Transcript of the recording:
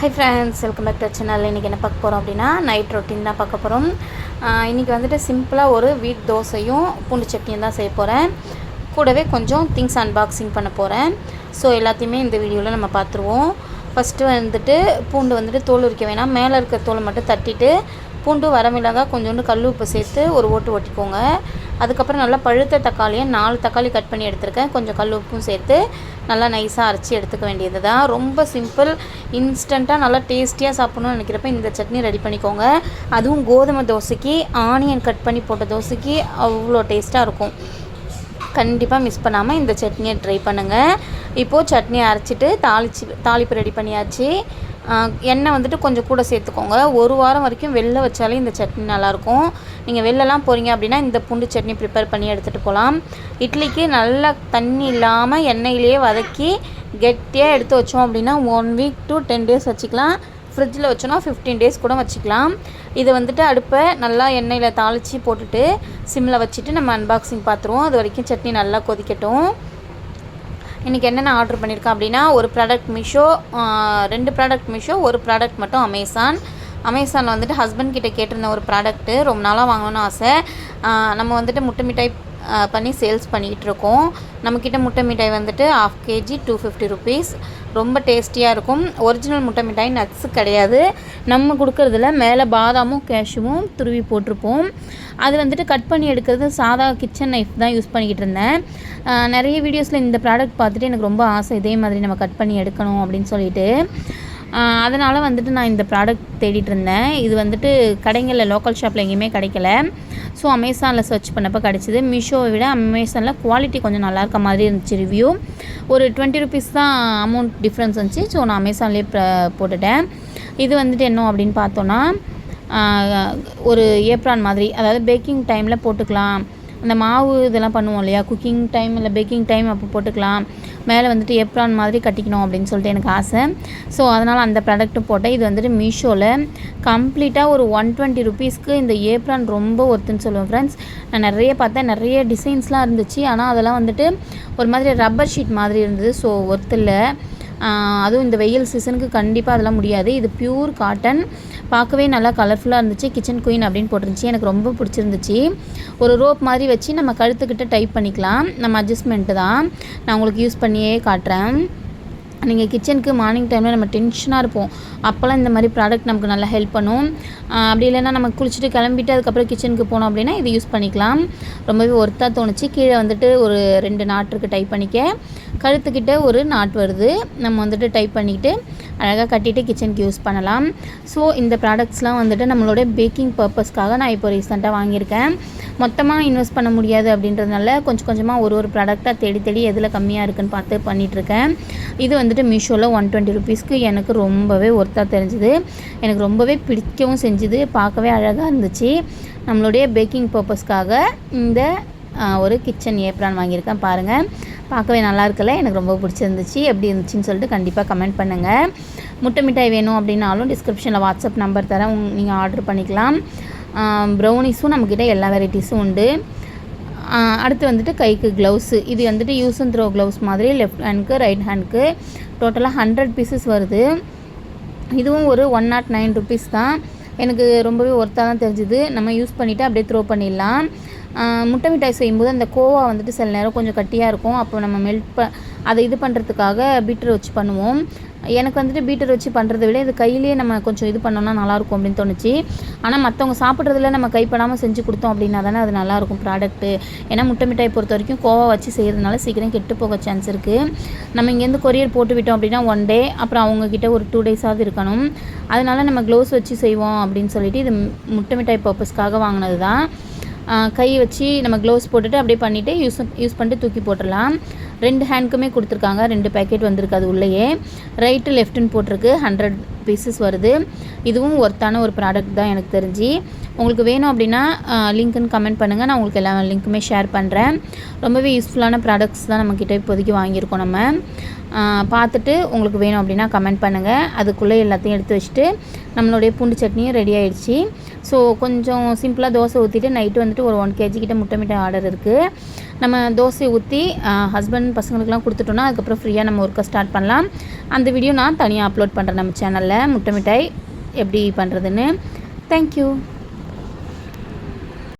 High friends, welcome back to channel. இன்றைக்கி என்ன பார்க்க போகிறோம் அப்படின்னா நைட் ரொட்டீன் தான் பார்க்க போகிறோம். இன்றைக்கி வந்துட்டு சிம்பிளாக ஒரு வீட் தோசையும் பூண்டு சட்னியும் தான் செய்ய போகிறேன். கூடவே கொஞ்சம் திங்ஸ் அன்பாக்சிங் பண்ண போகிறேன். ஸோ எல்லாத்தையுமே இந்த வீடியோவில் நம்ம பார்த்துருவோம். ஃபஸ்ட்டு வந்துட்டு பூண்டு வந்துட்டு தோல் உரிக்க வேணாம், மேலே இருக்க தோலை மட்டும் தட்டிட்டு பூண்டு வரமிளகாய் கொஞ்சோண்டு கல் உப்பு சேர்த்து ஒரு ஓட்டிக்கோங்க. அதுக்கப்புறம் நல்லா பழுத்த தக்காளியை 4 தக்காளி கட் பண்ணி எடுத்துருக்கேன். கொஞ்சம் கல் உப்பும் சேர்த்து நல்லா நைஸாக அரைச்சி எடுத்துக்க வேண்டியது தான். ரொம்ப சிம்பிள், இன்ஸ்டண்ட்டாக நல்லா டேஸ்டியாக சாப்பிட்ணுன்னு நினைக்கிறப்ப இந்த சட்னி ரெடி பண்ணிக்கோங்க. அதுவும் கோதுமை தோசைக்கு ஆனியன் கட் பண்ணி போட்ட தோசைக்கு அவ்வளோ டேஸ்ட்டாக இருக்கும். கண்டிப்பாக மிஸ் பண்ணாமல் இந்த சட்னியை ட்ரை பண்ணுங்கள். இப்போது சட்னியை அரைச்சிட்டு தாளிப்பு ரெடி பண்ணியாச்சு. எண்ணெய் வந்துட்டு கொஞ்சம் கூட சேர்த்துக்கோங்க. 1 வாரம் வரைக்கும் வெளில வச்சாலே இந்த சட்னி நல்லாயிருக்கும். நீங்கள் வெளிலலாம் போகிறீங்க அப்படின்னா இந்த பூண்டு சட்னி ப்ரிப்பேர் பண்ணி எடுத்துகிட்டு போகலாம். இட்லிக்கு நல்லா தண்ணி இல்லாமல் எண்ணெயிலேயே வதக்கி கெட்டியாக எடுத்து வச்சோம் அப்படின்னா 1 வீக் to 10 days வச்சுக்கலாம். ஃப்ரிட்ஜில் வச்சோன்னா 15 days கூட வச்சுக்கலாம். இது வந்துட்டு அடுப்பை நல்லா எண்ணெயில் தாளித்து போட்டுட்டு சிம்மில் வச்சுட்டு நம்ம அன்பாக்சிங் பார்த்துருவோம். அது வரைக்கும் சட்னி நல்லா கொதிக்கட்டும். இன்றைக்கி என்னென்ன ஆர்டர் பண்ணியிருக்கேன் அப்படின்னா ஒரு ப்ராடக்ட் மீஷோ, 2 ப்ராடக்ட் மீஷோ, ஒரு ப்ராடக்ட் மட்டும் அமேசானில் வந்துட்டு ஹஸ்பண்ட் கிட்டே கேட்டிருந்த ஒரு ப்ராடக்ட்டு ரொம்ப நாளாக வாங்கணும்னு ஆசை. நம்ம வந்துட்டு முட்டை மிட்டாய் பண்ணி சேல்ஸ் பண்ணிக்கிட்டு இருக்கோம். நம்மக்கிட்ட முட்டை மிட்டாய் வந்துட்டு 1/2 kg 250 rupees. ரொம்ப டேஸ்டியாக இருக்கும். ஒரிஜினல் முட்டை மிட்டாய் நட்ஸு கிடையாது. நம்ம கொடுக்குறதுல மேலே பாதாமும் கேஷ்யூவும் துருவி போட்டிருப்போம். அது வந்துட்டு கட் பண்ணி எடுக்கிறது சாதா கிச்சன் நைஃப் தான் யூஸ் பண்ணிக்கிட்டு இருந்தேன். நிறைய வீடியோஸில் இந்த ப்ராடக்ட் பார்த்துட்டு எனக்கு ரொம்ப ஆசை, இதே மாதிரி நம்ம கட் பண்ணி எடுக்கணும் அப்படின்னு சொல்லிட்டு. அதனால் வந்துட்டு நான் இந்த ப்ராடக்ட் தேடிட்டு இருந்தேன். இது வந்துட்டு கடைங்களில் லோக்கல் ஷாப்பில் எங்கேயுமே கிடைக்கல. ஸோ அமேசானில் சர்ச் பண்ணப்போ கிடச்சிது. மீஷோவை விட அமேசானில் குவாலிட்டி கொஞ்சம் நல்லா இருக்க மாதிரி இருந்துச்சு. ரிவ்யூ ஒரு 20 rupees தான் அமௌண்ட் டிஃப்ரென்ஸ் இருந்துச்சு. ஸோ நான் அமேசான்லேயே போட்டுட்டேன். இது வந்துட்டு என்ன அப்படின்னு பார்த்தோன்னா ஒரு ஏப்ரான் மாதிரி, அதாவது பேக்கிங் டைமில் போட்டுக்கலாம். அந்த மாவு இதெல்லாம் பண்ணுவோம் இல்லையா, குக்கிங் டைம் இல்லை பேக்கிங் டைம் அப்போ போட்டுக்கலாம். மேலே வந்துட்டு ஏப்ரான் மாதிரி கட்டிக்கணும் அப்படின்னு சொல்லிட்டு எனக்கு ஆசை. ஸோ அதனால் அந்த ப்ராடக்ட்டும் போட்டேன். இது வந்துட்டு மீஷோவில் கம்ப்ளீட்டாக ஒரு 120 rupeesக்கு இந்த ஏப்ரான் ரொம்ப ஒர்த்துன்னு சொல்லுவேன் ஃப்ரெண்ட்ஸ். நான் நிறைய பார்த்தேன், நிறைய டிசைன்ஸ்லாம் இருந்துச்சு. ஆனால் அதெல்லாம் வந்துட்டு ஒரு மாதிரி ரப்பர் ஷீட் மாதிரி இருந்தது. ஸோ ஒர்த்து இல்லை. அதுவும் இந்த வெயில் சீசனுக்கு கண்டிப்பாக அதெல்லாம் முடியாது. இது பியூர் காட்டன், பார்க்கவே நல்லா கலர்ஃபுல்லாக இருந்துச்சு. கிச்சன் குயின் அப்படின்னு போட்டிருந்துச்சு. எனக்கு ரொம்ப பிடிச்சிருந்துச்சு. ஒரு ரோப் மாதிரி வச்சு நம்ம கழுத்துக்கிட்ட டைப் பண்ணிக்கலாம். நம்ம அட்ஜஸ்ட்மெண்ட்டு தான். நான் உங்களுக்கு யூஸ் பண்ணியே காட்டுறேன். நீங்கள் கிச்சனுக்கு மார்னிங் டைமில் நம்ம டென்ஷனாக இருப்போம், அப்போல்லாம் இந்த மாதிரி ப்ராடக்ட் நமக்கு நல்லா ஹெல்ப் பண்ணும். அப்படி இல்லைன்னா நம்ம குளிச்சுட்டு கிளம்பிட்டு அதுக்கப்புறம் கிச்சனுக்கு போனோம் அப்படின்னா இது யூஸ் பண்ணிக்கலாம். ரொம்பவே ஒர்த்தாக தோணுச்சு. கீழே வந்துட்டு ஒரு 2 நாட் இருக்குது, டைப் பண்ணிக்க. கழுத்துக்கிட்ட ஒரு நாட் வருது, நம்ம வந்துட்டு டைப் பண்ணிக்கிட்டு அழகாக கட்டிட்டு கிச்சனுக்கு யூஸ் பண்ணலாம். ஸோ இந்த ப்ராடக்ட்ஸ்லாம் வந்துட்டு நம்மளோட பேக்கிங் பர்பஸ்க்காக நான் இப்போ ரீசெண்டாக வாங்கியிருக்கேன். மொத்தமாக இன்வெஸ்ட் பண்ண முடியாது அப்படின்றதுனால கொஞ்சம் கொஞ்சமாக ஒரு ப்ராடக்டாக தேடி எதில் கம்மியாக இருக்குதுன்னு பார்த்து பண்ணிகிட்ருக்கேன். இது வந்துட்டு மீஷோவில் 120 rupeesக்கு எனக்கு ரொம்பவே ஒர்த்தாக தெரிஞ்சுது. எனக்கு ரொம்பவே பிடிக்கவும் செஞ்சுது. பார்க்கவே அழகாக இருந்துச்சு. நம்மளுடைய பேக்கிங் பர்பஸ்க்காக இந்த ஒரு கிச்சன் ஏப்ரான் வாங்கியிருக்கேன். பாருங்கள், பார்க்கவே நல்லா இருக்குல்ல. எனக்கு ரொம்ப பிடிச்சிருந்துச்சு. எப்படி இருந்துச்சுன்னு சொல்லிட்டு கண்டிப்பாக கமெண்ட் பண்ணுங்கள். முட்டை மிட்டாய் வேணும் அப்படின்னாலும் டிஸ்கிரிப்ஷனில் வாட்ஸ்அப் நம்பர் தரேன், நீங்கள் ஆர்டர் பண்ணிக்கலாம். ப்ரௌனிஸும் நம்மக்கிட்ட எல்லா வெரைட்டிஸும் உண்டு. அடுத்து வந்துட்டு கைக்கு க்ளவுஸு. இது வந்துட்டு யூஸ் அண்ட் த்ரோ க்ளவுஸ் மாதிரி, லெஃப்ட் ஹேண்டுக்கு ரைட் ஹேண்டுக்கு டோட்டலாக 100 pieces வருது. இதுவும் ஒரு 109 rupees தான். எனக்கு ரொம்பவே ஒர்த்தாக தான் தெரிஞ்சுது. நம்ம யூஸ் பண்ணிவிட்டு அப்படியே த்ரோ பண்ணிடலாம். முட்டை மிட்டாய் செய்யும்போது அந்த கோவா வந்துட்டு சில நேரம் கொஞ்சம் கட்டியாக இருக்கும். அப்போ நம்ம அதை இது பண்ணுறதுக்காக பீட்டர் வச்சு பண்ணுவோம். எனக்கு வந்துட்டு பீட்டர் வச்சு பண்ணுறதை விட இது கையிலேயே நம்ம கொஞ்சம் இது பண்ணோன்னா நல்லாயிருக்கும் அப்படின்னு தோணுச்சு. ஆனால் மற்றவங்க சாப்பிட்றதுல நம்ம கைப்படாமல் செஞ்சு கொடுத்தோம் அப்படின்னா தானே அது நல்லாயிருக்கும் ப்ராடக்ட்டு. ஏன்னா முட்டை மிட்டாய் பொறுத்த வரைக்கும் கோவா வச்சு செய்கிறதுனால சீக்கிரம் கெட்டு போக சான்ஸ் இருக்குது. நம்ம இங்கேருந்து கொரியர் போட்டு விட்டோம் அப்படின்னா 1 day, அப்புறம் அவங்கக்கிட்ட ஒரு 2 days இருக்கணும். அதனால் நம்ம க்ளவுஸ் வச்சு செய்வோம் அப்படின்னு சொல்லிட்டு இது முட்டை மிட்டாய் பர்பஸ்க்காக வாங்கினது தான். கை வச்சு நம்ம க்ளவுஸ் போட்டுட்டு அப்படியே பண்ணிவிட்டு யூஸ் பண்ணிட்டு தூக்கி போட்டுடலாம். 2 ஹேண்டுக்குமே கொடுத்துருக்காங்க. 2 பேக்கெட் வந்திருக்கு அது உள்ளேயே. ரைட்டு லெஃப்ட்டுன்னு போட்டிருக்கு. 100 pieces வருது. இதுவும் ஒர்த்தான ஒரு ப்ராடக்ட் தான் எனக்கு தெரிஞ்சு. உங்களுக்கு வேணும் அப்படின்னா லிங்க்குன்னு கமெண்ட் பண்ணுங்கள். நான் உங்களுக்கு எல்லா லிங்க்குமே ஷேர் பண்ணுறேன். ரொம்பவே யூஸ்ஃபுல்லான ப்ராடக்ட்ஸ் தான் நம்மக்கிட்ட இப்போதைக்கு வாங்கியிருக்கோம். நம்ம பார்த்துட்டு உங்களுக்கு வேணும் அப்படின்னா கமெண்ட் பண்ணுங்கள். அதுக்குள்ளே எல்லாத்தையும் எடுத்து வச்சுட்டு நம்மளுடைய பூண்டு சட்னியும் ரெடி ஆகிடுச்சு. ஸோ கொஞ்சம் சிம்பிளாக தோசை ஊற்றிட்டு நைட்டு வந்துட்டு ஒரு 1 kg கிட்ட முட்டை மிட்டாய் ஆர்டர் இருக்குது. நம்ம தோசையை ஊற்றி ஹஸ்பண்ட் பசங்களுக்கெலாம் கொடுத்துட்டோன்னா அதுக்கப்புறம் ஃப்ரீயாக நம்ம ஒர்க்கை ஸ்டார்ட் பண்ணலாம். அந்த வீடியோ நான் தனியாக அப்லோட் பண்ணுறேன் நம்ம சேனலில், முட்டை மிட்டாய் எப்படி பண்ணுறதுன்னு. தேங்க்யூ.